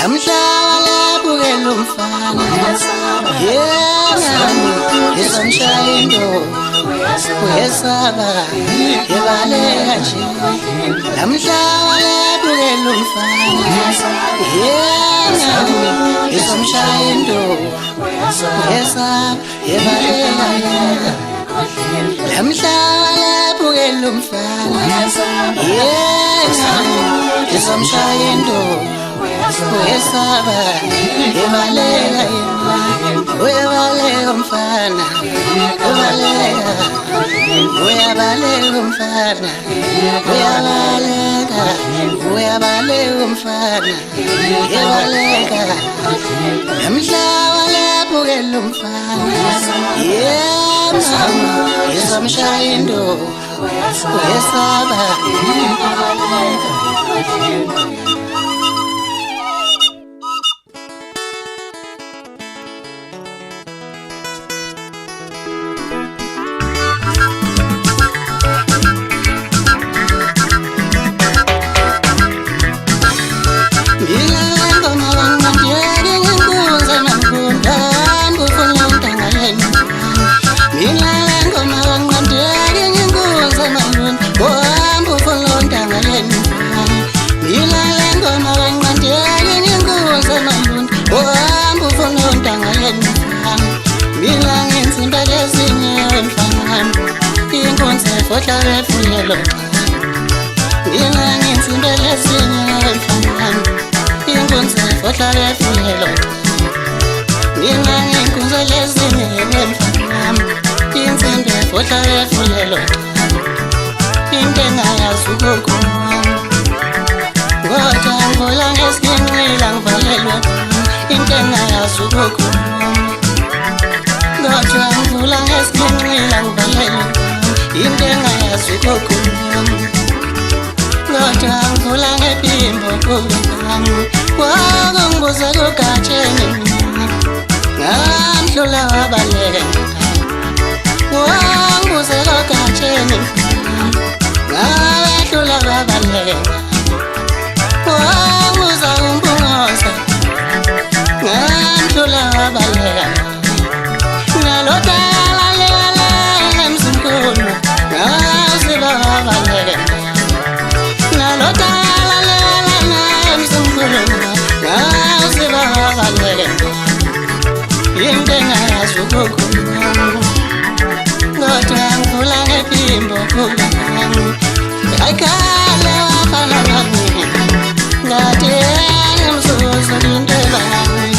namhlala bukela umfana yena izomshaya intombi uyesaba yebaleka nje namhlala bukela umfana yena izomshaya intombi uyesaba yebaleka yena namhlala bukela umfana yena izomshaya intombi uyesaba yebaleka yena uyabaleka umfana uyabaleka umfana uyabaleka umfana uyabaleka namhlala bukela umfana yena izomshaya intombi uyesaba Fotla refuyelo mina nginsimbele sinye mfana inkunzi fotla refuyelo mina nginkunzi lesinye mfana insimbe fotla refuyelo intenga yazukukhuma ngoja ngola ngesinqila ngivalelwe intenga yazukukhuma ngoja ngola ngesinqila ngivalelwe intenga yazukukhuma ngoja ngivula ngephimbo kubekami kwakungibuza kugatsheni ngamhlula wabaleka wangibuza kugatsheni ngabehlula wabaleka wangibuza kumbungoza ngamhlula wabaleka ngalodala lekalele emzimkhulu ngasiba wabaleka ngalodala lekalele emzimkhulu ngasiba wabaleka intenga yazukukhuma ngoja ngivula ngephimbo kubekami ayikhale wafana nami ngathi emzuzu lindebami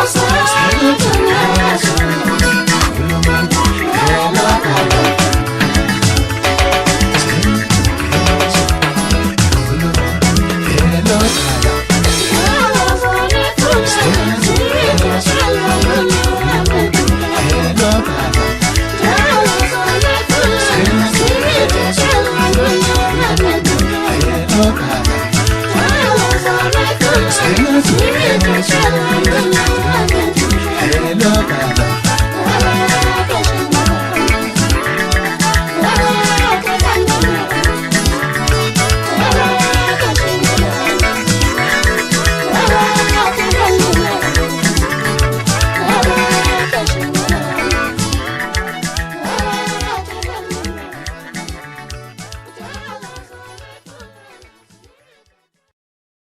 Sing it to me,